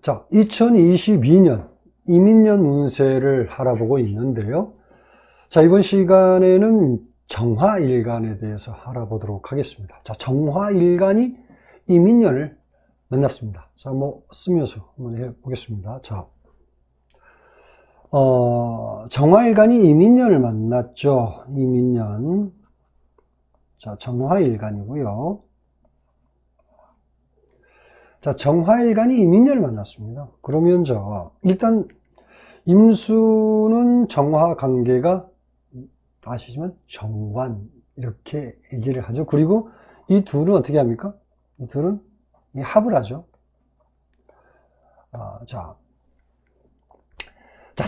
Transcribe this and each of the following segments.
자, 2022년 이민년 운세를 알아보고 있는데요. 자, 이번 시간에는 정화일간에 대해서 알아보도록 하겠습니다. 자, 정화일간이 이민년을 만났습니다. 자, 쓰면서 한번 해보겠습니다. 자, 정화일간이 이민년을 만났죠. 이민년. 자, 정화일간이고요. 자, 정화일간이 이민년을 만났습니다. 그러면 일단 임수는 정화 관계가 아시지만 정관 이렇게 얘기를 하죠. 그리고 이 둘은 어떻게 합니까? 이 둘은 합을 하죠. 자,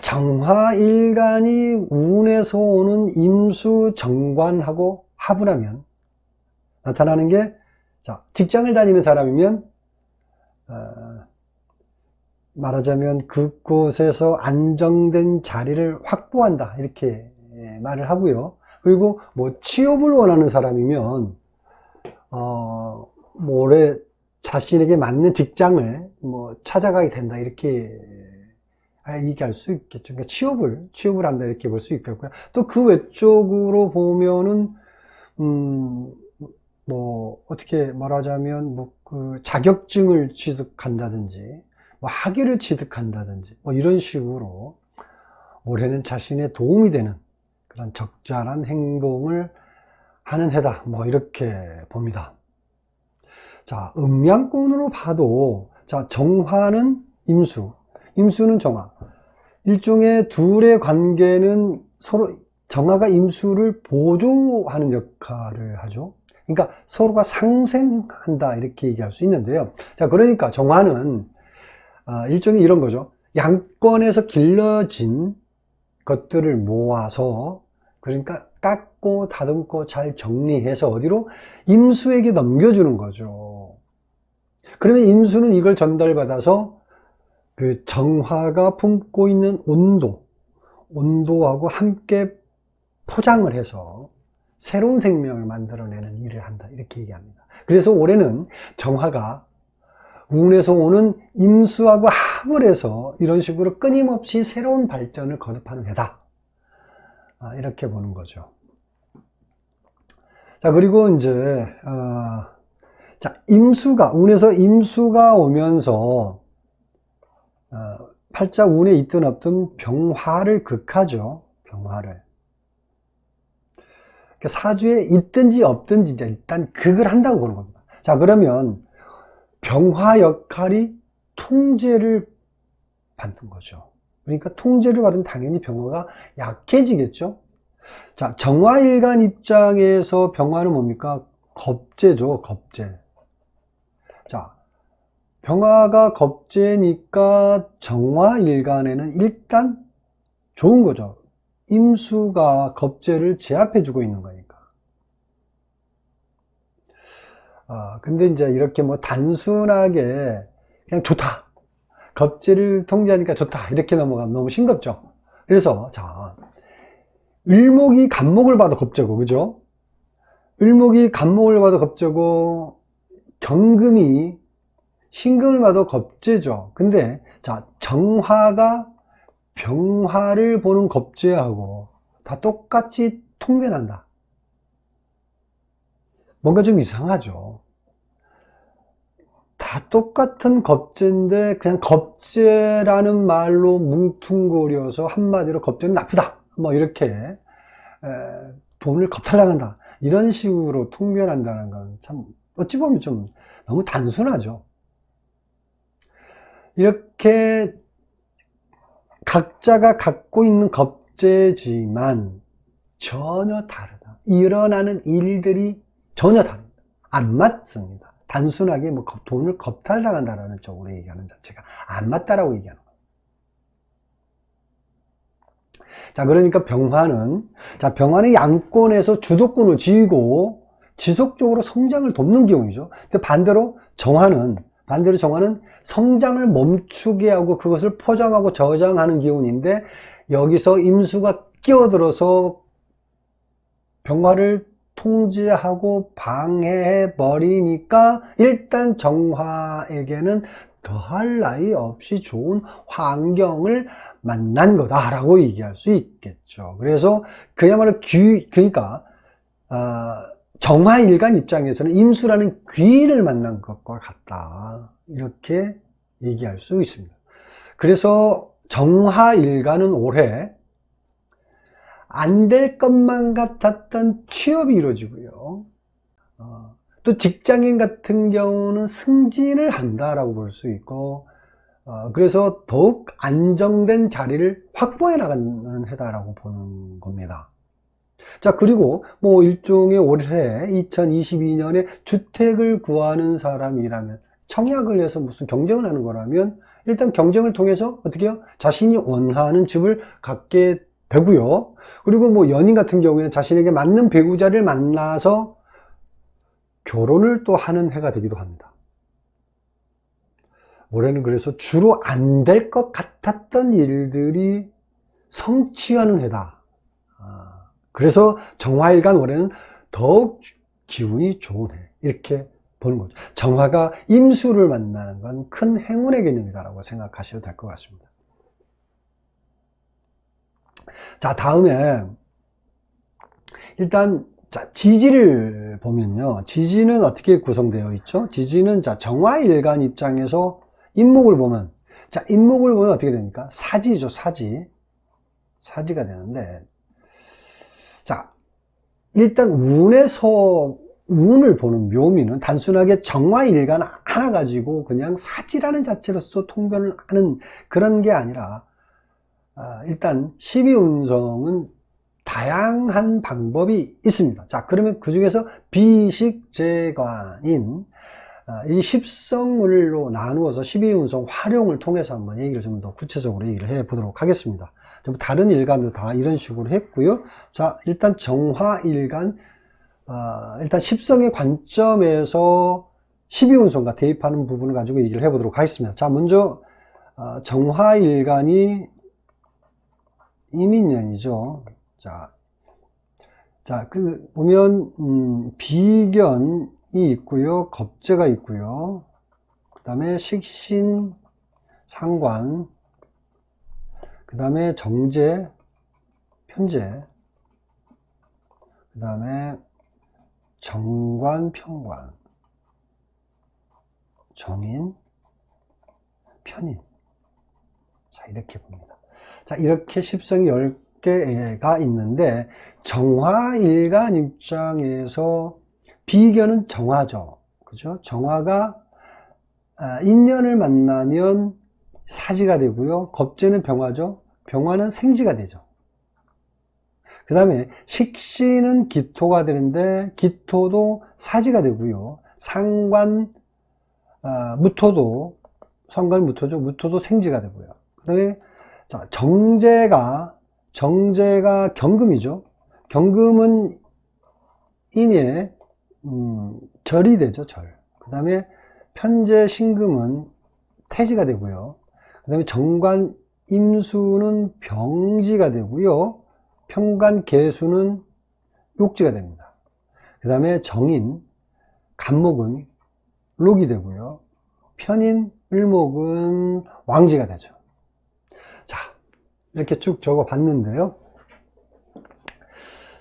정화일간이 운에서 오는 임수 정관하고 합을 하면 나타나는 게, 자, 직장을 다니는 사람이면 말하자면 그곳에서 안정된 자리를 확보한다 이렇게 말을 하고요. 그리고 취업을 원하는 사람이면 올해 자신에게 맞는 직장을 찾아가게 된다 이렇게 얘기할 수 있겠죠. 그러니까 취업을 한다 이렇게 볼 수 있겠고요. 또 그 외적으로 보면은 어떻게 말하자면 그 자격증을 취득한다든지 학위를 취득한다든지 이런 식으로 올해는 자신의 도움이 되는 그런 적절한 행동을 하는 해다 이렇게 봅니다. 자, 음양권으로 봐도, 자, 정화는 임수, 임수는 정화. 일종의 둘의 관계는 서로 정화가 임수를 보조하는 역할을 하죠. 그러니까 서로가 상생한다 이렇게 얘기할 수 있는데요. 자, 그러니까 정화는 일종의 이런 거죠. 양권에서 길러진 것들을 모아서, 그러니까 깎고 다듬고 잘 정리해서 어디로? 임수에게 넘겨주는 거죠. 그러면 임수는 이걸 전달받아서 그 정화가 품고 있는 온도하고 함께 포장을 해서 새로운 생명을 만들어내는 일을 한다 이렇게 얘기합니다. 그래서 올해는 정화가 운에서 오는 임수하고 합을 해서 이런 식으로 끊임없이 새로운 발전을 거듭하는 해다 이렇게 보는 거죠. 자, 그리고 이제 운에서 임수가 오면서 팔자 운에 있든 없든 병화를 극하죠. 병화를. 사주에 있든지 없든지 일단 극을 한다고 보는 겁니다. 자, 그러면 병화 역할이 통제를 받는 거죠. 그러니까 통제를 받으면 당연히 병화가 약해지겠죠. 자, 정화일간 입장에서 병화는 뭡니까? 겁재죠, 겁재. 자, 병화가 겁재니까 정화일간에는 일단 좋은 거죠. 임수가 겁재를 제압해주고 있는 거니까. 근데 이제 이렇게 단순하게 그냥 좋다. 겁재를 통제하니까 좋다. 이렇게 넘어가면 너무 싱겁죠. 그래서, 자, 을목이 간목을 봐도 겁재고, 그죠? 을목이 간목을 봐도 겁재고, 경금이 신금을 봐도 겁재죠. 근데, 자, 정화가 병화를 보는 겁재하고 다 똑같이 통변한다. 뭔가 좀 이상하죠. 다 똑같은 겁재인데 그냥 겁재라는 말로 뭉퉁거려서 한마디로 겁재는 나쁘다 이렇게 돈을 겁탈당한다 이런 식으로 통변한다는 건 참 어찌 보면 좀 너무 단순하죠. 이렇게 각자가 갖고 있는 겁재지만 전혀 다르다. 일어나는 일들이 전혀 다릅니다. 안 맞습니다. 단순하게 돈을 겁탈당한다라는 쪽으로 얘기하는 자체가 안 맞다라고 얘기하는 거예요. 자, 그러니까 병화는 양권에서 주도권을 쥐고 지속적으로 성장을 돕는 기운이죠. 근데 반대로 정화는 성장을 멈추게 하고 그것을 포장하고 저장하는 기운인데, 여기서 임수가 끼어들어서 병화를 통제하고 방해해 버리니까 일단 정화에게는 더할 나위 없이 좋은 환경을 만난 거다라고 얘기할 수 있겠죠. 그래서 그야말로 그러니까 정화일간 입장에서는 임수라는 귀인을 만난 것과 같다, 이렇게 얘기할 수 있습니다. 그래서 정화일간은 올해 안 될 것만 같았던 취업이 이루어지고요. 또 직장인 같은 경우는 승진을 한다라고 볼 수 있고, 그래서 더욱 안정된 자리를 확보해 나가는 해다라고 보는 겁니다. 자, 그리고 뭐 일종의 올해 2022년에 주택을 구하는 사람이라면, 청약을 해서 무슨 경쟁을 하는 거라면 일단 경쟁을 통해서 어떻게 해요? 자신이 원하는 집을 갖게 되고요. 그리고 뭐 연인 같은 경우에는 자신에게 맞는 배우자를 만나서 결혼을 또 하는 해가 되기도 합니다. 올해는 그래서 주로 안 될 것 같았던 일들이 성취하는 해다. 그래서 정화일간 올해는 더욱 기운이 좋은 해, 이렇게 보는 거죠. 정화가 임수를 만나는 건 큰 행운의 개념이다라고 생각하셔도 될 것 같습니다. 자, 다음에 일단 지지를 보면요, 지지는 어떻게 구성되어 있죠? 지지는 정화일간 입장에서 인목을 보면, 인목을 보면 어떻게 됩니까? 사지죠. 사지가 되는데, 일단 운을 보는 묘미는 단순하게 정화일간 하나 가지고 그냥 사지라는 자체로서 통변을 하는 그런 게 아니라, 일단 12운성은 다양한 방법이 있습니다. 자, 그러면 그 중에서 비식재관인 이 십성을로 나누어서 12운성 활용을 통해서 한번 얘기를 좀 더 구체적으로 얘기를 해 보도록 하겠습니다. 좀 다른 일간도 다 이런 식으로 했고요. 자, 일단 정화일간, 일단 십성의 관점에서 12운성과 대입하는 부분을 가지고 얘기를 해 보도록 하겠습니다. 자, 먼저 정화일간이 이민년이죠. 보면 비견이 있고요, 겁재가 있고요, 그 다음에 식신, 상관, 그 다음에 정재, 편재, 그 다음에 정관, 편관, 정인, 편인. 자, 이렇게 봅니다. 자, 이렇게 십성이 10개가 있는데, 정화일간 입장에서 비견은 정화죠. 그죠? 정화가 인연을 만나면 사지가 되고요. 겁재는 병화죠. 병화는 생지가 되죠. 그 다음에 식신은 기토가 되는데, 기토도 사지가 되고요. 상관, 무토도 생지가 되고요. 그 다음에 정제가 경금이죠. 경금은 인의 절이 되죠, 절. 그 다음에 편재 신금은 태지가 되고요. 그 다음에 정관 임수는 병지가 되고요. 편관 계수는 욕지가 됩니다. 그 다음에 정인 간목은 록이 되고요. 편인 을목은 왕지가 되죠. 자, 이렇게 쭉 적어 봤는데요.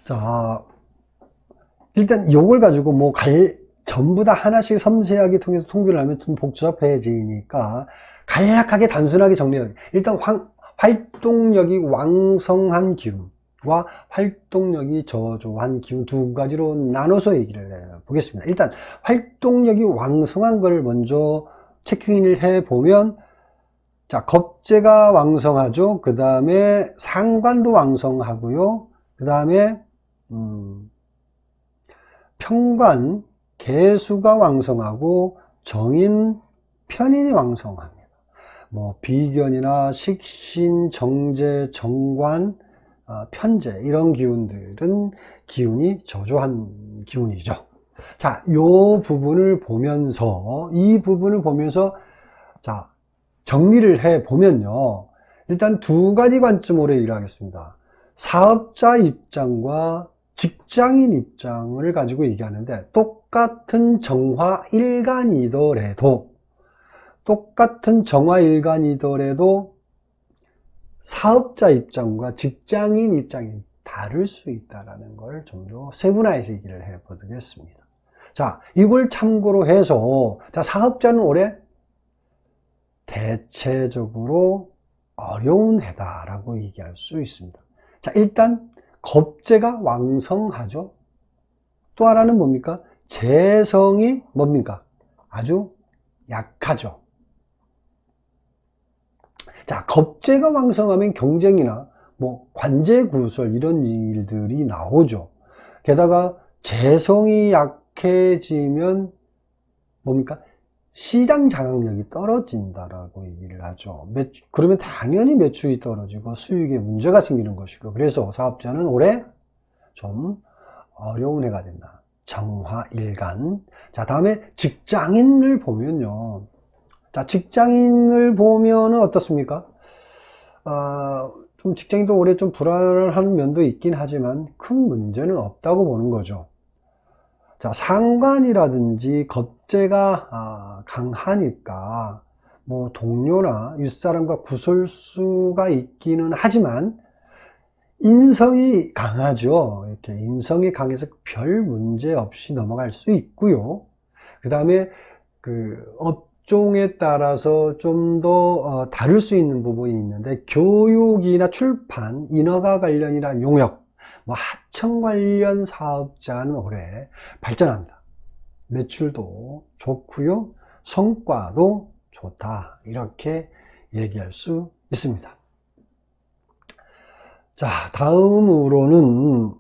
자, 일단 요걸 가지고 뭐 전부 다 하나씩 섬세하게 통해서 통계를 하면 좀 복잡해지니까 간략하게 단순하게 정리하게, 일단 활동력이 왕성한 기운과 활동력이 저조한 기운 두 가지로 나눠서 얘기를 해보겠습니다. 일단 활동력이 왕성한 걸 먼저 체크인을 해보면, 자, 겁재가 왕성하죠. 그 다음에 상관도 왕성하고요. 그 다음에 편관, 계수가 왕성하고 정인, 편인이 왕성합니다. 뭐 비견이나 식신, 정제, 정관, 편재 이런 기운들은 기운이 저조한 기운이죠. 자, 이 부분을 보면서 자, 정리를 해 보면요, 일단 두 가지 관점으로 얘기를 하겠습니다. 사업자 입장과 직장인 입장을 가지고 얘기하는데, 똑같은 정화일간이더라도 똑같은 정화일간이더라도 사업자 입장과 직장인 입장이 다를 수 있다는 걸 좀 더 세분화해서 얘기를 해 보겠습니다. 자, 이걸 참고로 해서, 자, 사업자는 올해 대체적으로 어려운 해다라고 얘기할 수 있습니다. 자, 일단 겁재가 왕성하죠. 또 하나는 뭡니까? 재성이 뭡니까? 아주 약하죠. 자, 겁재가 왕성하면 경쟁이나 뭐 관제구설 이런 일들이 나오죠. 게다가 재성이 약해지면 뭡니까? 시장 장악력이 떨어진다라고 얘기를 하죠. 그러면 당연히 매출이 떨어지고 수익에 문제가 생기는 것이고, 그래서 사업자는 올해 좀 어려운 해가 된다. 정화일간. 자, 다음에 직장인을 보면요. 자, 직장인을 보면은 어떻습니까? 좀 직장인도 올해 좀 불안한 면도 있긴 하지만 큰 문제는 없다고 보는 거죠. 자, 상관이라든지 겁재가 강하니까 뭐 동료나 윗사람과 구설수가 있기는 하지만 인성이 강하죠. 이렇게 인성이 강해서 별 문제 없이 넘어갈 수 있고요. 그 다음에 그 업종에 따라서 좀 더 다를 수 있는 부분이 있는데, 교육이나 출판, 인허가 관련이나 용역, 뭐 하청 관련 사업자는 올해 발전합니다. 매출도 좋고요, 성과도 좋다, 이렇게 얘기할 수 있습니다. 자, 다음으로는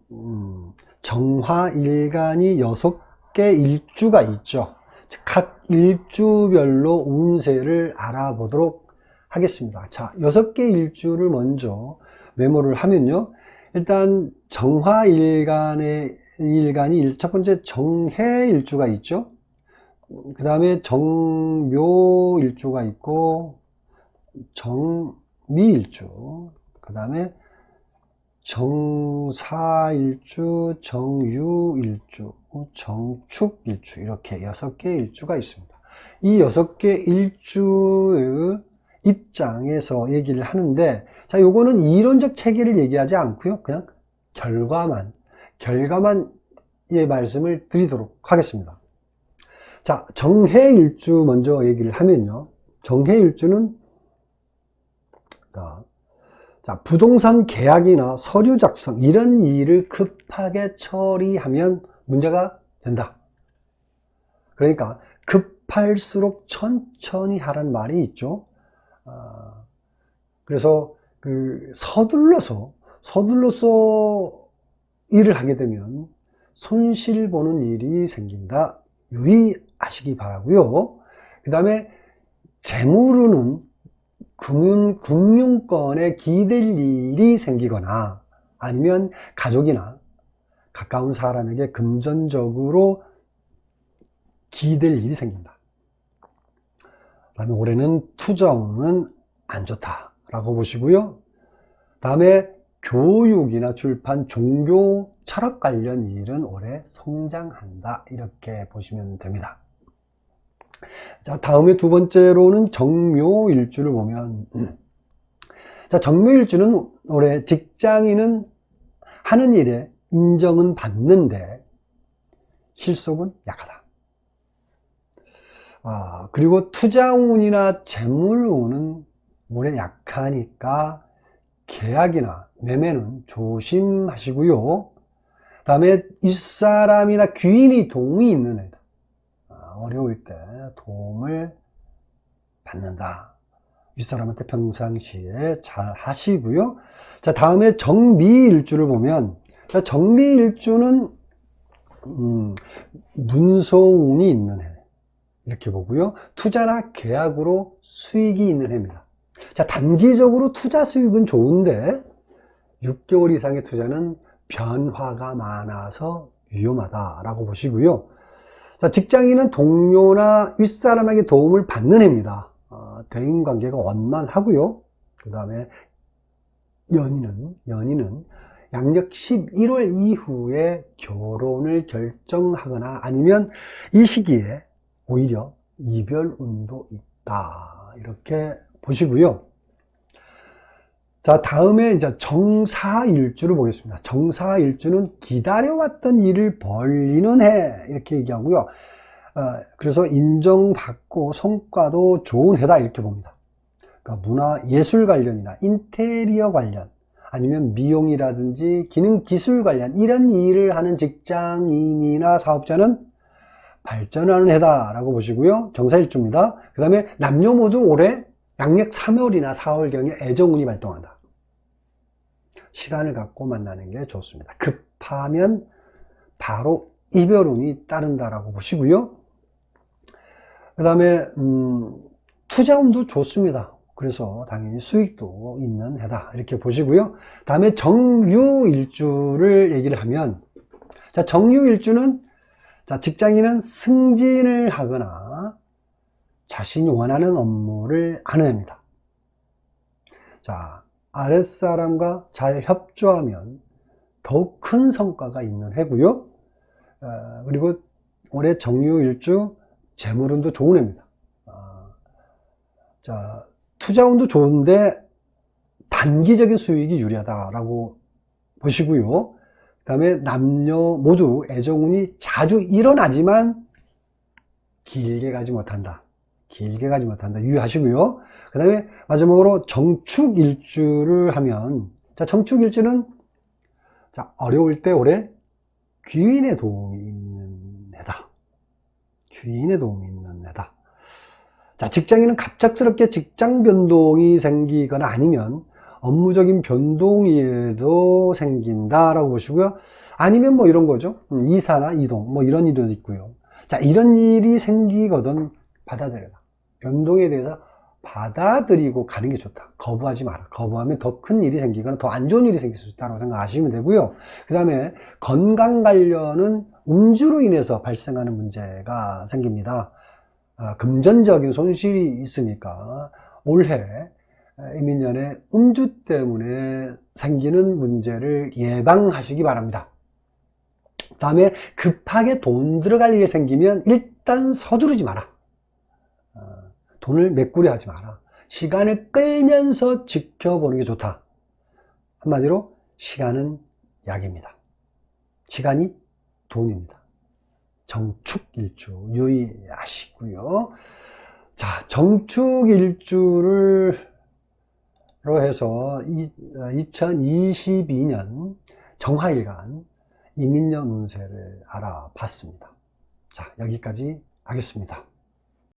정화일간이 6개 일주가 있죠. 각 일주별로 운세를 알아보도록 하겠습니다. 자, 6개 일주를 먼저 메모를 하면요. 일단 정화일간이 첫 번째 정해일주가 있죠. 그 다음에 정묘일주가 있고, 정미일주, 그 다음에 정사일주, 정유일주, 정축일주, 이렇게 6개 일주가 있습니다. 이 6개 일주의 입장에서 얘기를 하는데, 자, 요거는 이론적 체계를 얘기하지 않고요, 그냥 결과만 예 말씀을 드리도록 하겠습니다. 자, 정해일주 먼저 얘기를 하면요. 정해일주는 자, 부동산 계약이나 서류 작성 이런 일을 급하게 처리하면 문제가 된다. 그러니까 급할수록 천천히 하라는 말이 있죠. 그래서 서둘러서 일을 하게 되면 손실 보는 일이 생긴다. 유의하시기 바라고요. 그 다음에 재물로는 금융권에 기댈 일이 생기거나 아니면 가족이나 가까운 사람에게 금전적으로 기댈 일이 생긴다. 그 다음에 올해는 투자운은 안 좋다라고 보시고요. 다음에 교육이나 출판, 종교, 철학 관련 일은 올해 성장한다, 이렇게 보시면 됩니다. 자, 다음에 두 번째로는 정묘일주를 보면, 자, 정묘일주는 올해 직장인은 하는 일에 인정은 받는데 실속은 약하다. 그리고 투자운이나 재물운은 올해 약하니까 계약이나 매매는 조심하시고요. 그 다음에 윗사람이나 귀인이 도움이 있는 애다. 어려울 때 도움을 받는다. 윗사람한테 평상시에 잘 하시고요. 자, 다음에 정미일주를 보면, 정미일주는 문서운이 있는 해, 이렇게 보고요. 투자나 계약으로 수익이 있는 해입니다. 자, 단기적으로 투자 수익은 좋은데 6개월 이상의 투자는 변화가 많아서 위험하다라고 보시고요. 자, 직장인은 동료나 윗사람에게 도움을 받는 해입니다. 대인관계가 원만하고요. 그 다음에 연인은 양력 11월 이후에 결혼을 결정하거나 아니면 이 시기에 오히려 이별운도 있다. 좋다. 이렇게 보시고요. 자, 다음에 이제 정사일주를 보겠습니다. 정사일주는 기다려왔던 일을 벌리는 해. 이렇게 얘기하고요. 그래서 인정받고 성과도 좋은 해다. 이렇게 봅니다. 그러니까 문화 예술 관련이나 인테리어 관련, 아니면 미용이라든지 기능 기술 관련 이런 일을 하는 직장인이나 사업자는 발전하는 해다라고 보시고요. 정사일주입니다. 그 다음에 남녀 모두 올해 양력 3월이나 4월경에 애정운이 발동한다. 시간을 갖고 만나는 게 좋습니다. 급하면 바로 이별운이 따른다라고 보시고요. 그 다음에 투자운도 좋습니다. 그래서 당연히 수익도 있는 해다. 이렇게 보시고요. 다음에 정유일주를 얘기를 하면, 자, 정유일주는, 자, 직장인은 승진을 하거나 자신이 원하는 업무를 하는 해입니다. 자, 아랫사람과 잘 협조하면 더욱 큰 성과가 있는 해고요. 그리고 올해 정유일주 재물운도 좋은 해입니다. 자, 투자운도 좋은데 단기적인 수익이 유리하다라고 보시고요. 그 다음에 남녀 모두 애정운이 자주 일어나지만 길게 가지 못한다. 길게 가지 못한다. 유의하시고요. 그 다음에 마지막으로 정축일주를 하면, 자, 정축일주는, 자, 어려울 때 올해 귀인의 도움이 있는 해다. 귀인의 도움이 있는 해다. 자, 직장인은 갑작스럽게 직장 변동이 생기거나 아니면 업무적인 변동일도 생긴다라고 보시고요. 아니면 뭐 이런 거죠. 이사나 이동, 뭐 이런 일도 있고요. 자, 이런 일이 생기거든 받아들여라. 변동에 대해서 받아들이고 가는 게 좋다. 거부하지 마라. 거부하면 더 큰 일이 생기거나 더 안 좋은 일이 생길 수 있다고 생각하시면 되고요. 그 다음에 건강 관련은 음주로 인해서 발생하는 문제가 생깁니다. 금전적인 손실이 있으니까 올해 이민년에 음주 때문에 생기는 문제를 예방하시기 바랍니다. 그 다음에 급하게 돈 들어갈 일이 생기면 일단 서두르지 마라. 돈을 메꾸려 하지 마라. 시간을 끌면서 지켜보는 게 좋다. 한마디로 시간은 약입니다. 시간이 돈입니다. 정축일주 유의하시고요. 자, 정축일주로 해서 2022년 정화일간 이민년 운세를 알아봤습니다. 자, 여기까지 하겠습니다.